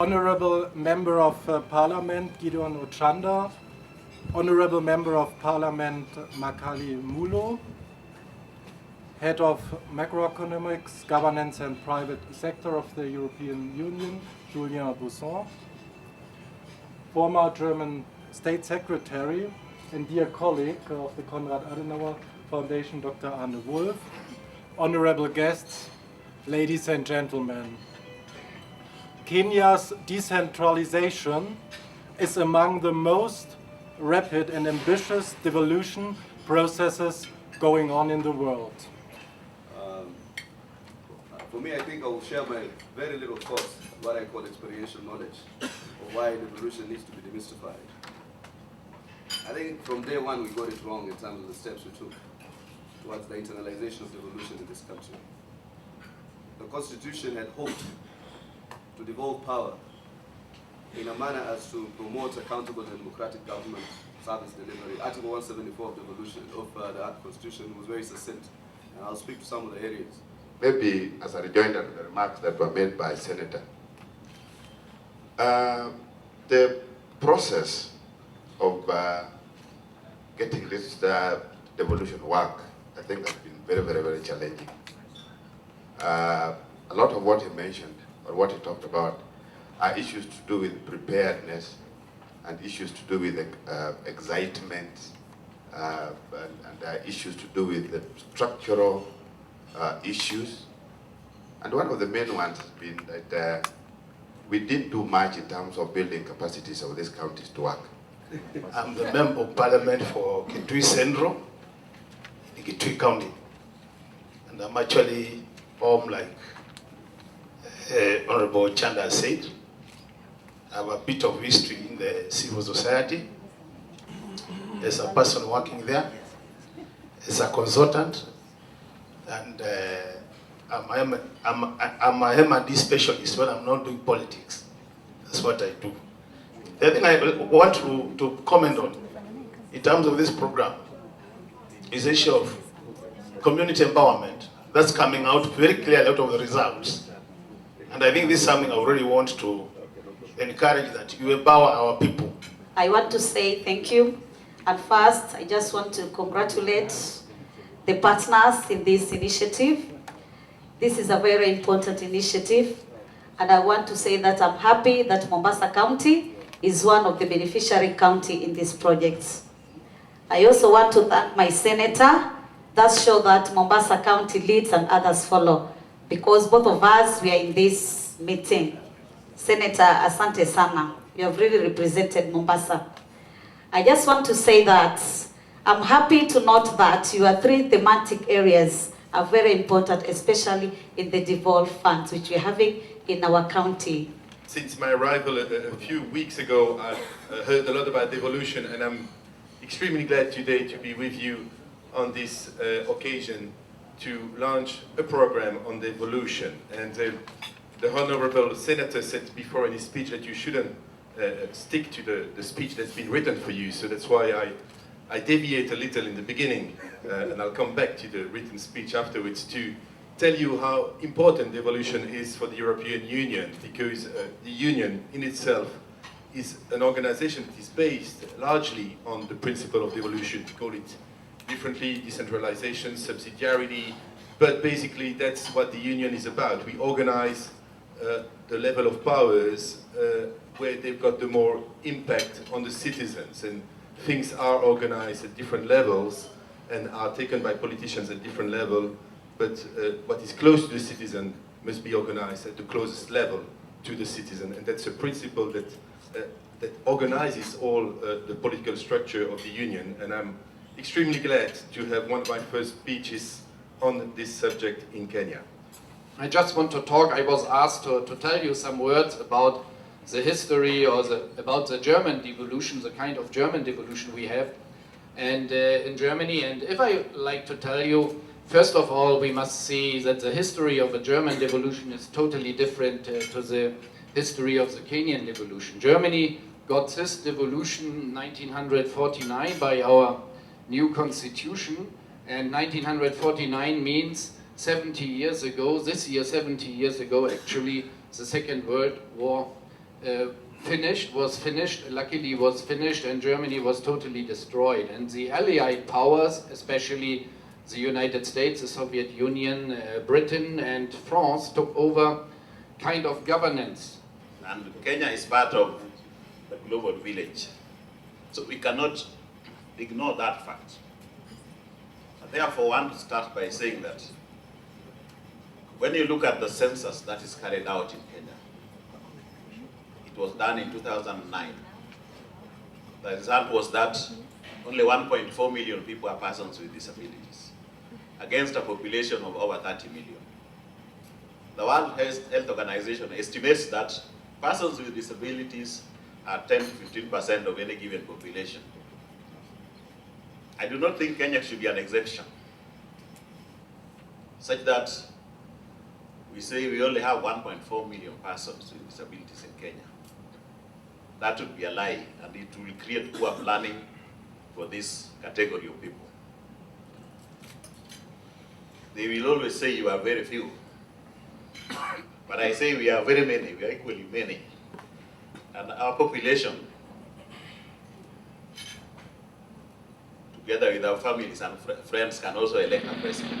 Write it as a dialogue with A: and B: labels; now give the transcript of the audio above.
A: Honorable Member of Parliament Gideon Ochanda, Honorable Member of Parliament Makali Mulo, Head of Macroeconomics, Governance and Private Sector of the European Union, Julien Bousson, former German State Secretary and dear colleague of the Konrad Adenauer Foundation, Dr. Arne Wolf, honorable guests, ladies and gentlemen. Kenya's decentralization is among the most rapid and ambitious devolution processes going on in the world.
B: For me, I think I will share my very little thoughts, what I call experiential knowledge, of why devolution needs to be demystified. I think from day one we got it wrong in terms of the steps we took towards the internalization of devolution in this country. The Constitution had hoped to devolve power in a manner as to promote accountable and democratic government service delivery. Article 174 of the Constitution was very succinct, and I'll speak to some of the areas.
C: Maybe as a rejoinder to the remarks that were made by Senator, the process of getting this devolution work, I think has been very, very, very challenging. A lot of what he mentioned, or what he talked about, are issues to do with preparedness and issues to do with excitement and issues to do with the structural issues. And one of the main ones has been that we didn't do much in terms of building capacities of these counties to work.
D: I'm the Member of Parliament for Kitui Central in Kitui County. And I'm actually home, like Honorable Chanda said. I have a bit of history in the civil society as a person working there, as a consultant, and I'm a M&D specialist when I'm not doing politics. That's what I do. The thing I want to comment on in terms of this program is the issue of community empowerment. That's coming out very clearly out of the results. And I think this is something I really want to encourage, that you empower our people.
E: I want to say thank you. At first, I just want to congratulate the partners in this initiative. This is a very important initiative, and I want to say that I'm happy that Mombasa County is one of the beneficiary county in this project. I also want to thank my senator. That shows that Mombasa County leads and others follow, because both of us, we are in this meeting. Senator, asante sana. You have really represented Mombasa. I just want to say that I'm happy to note that your three thematic areas are very important, especially in the devolved funds, which we're having in our county.
F: Since my arrival a few weeks ago, I've heard a lot about devolution, and I'm extremely glad today to be with you on this occasion to launch a program on devolution. And the Honorable Senator said before in his speech that you shouldn't stick to the speech that's been written for you, so that's why I deviate a little in the beginning, and I'll come back to the written speech afterwards to tell you how important devolution is for the European Union, because the Union in itself is an organization that is based largely on the principle of devolution. We call it differently, decentralization, subsidiarity, but basically that's what the Union is about. We organize the level of powers where they've got the more impact on the citizens, and things are organized at different levels and are taken by politicians at different levels, but what is close to the citizen must be organized at the closest level to the citizen, and that's a principle that organizes all the political structure of the Union. And I'm extremely glad to have one of my first speeches on this subject in Kenya.
G: I just want to talk. I was asked to tell you some words about the history or about the German devolution, the kind of German devolution we have and in Germany. And if I like to tell you, first of all, we must see that the history of a German devolution is totally different to the history of the Kenyan devolution. Germany got this devolution in 1949 by our new constitution, and 1949 means 70 years ago, this year 70 years ago actually, the Second World War was finished, luckily was finished, and Germany was totally destroyed. And the Allied powers, especially the United States, the Soviet Union, Britain and France took over kind of governance.
H: And Kenya is part of the global village. So we cannot ignore that fact. Therefore, I want to start by saying that when you look at the census that is carried out in Kenya, it was done in 2009. The result was that only 1.4 million people are persons with disabilities, against a population of over 30 million. The World Health Organization estimates that persons with disabilities are 10 to 15% of any given population. I do not think Kenya should be an exception, such that we say we only have 1.4 million persons with disabilities in Kenya. That would be a lie, and it will create poor planning for this category of people. They will always say you are very few. But I say we are very many, we are equally many. And our population, together with our families and friends, can also elect a president.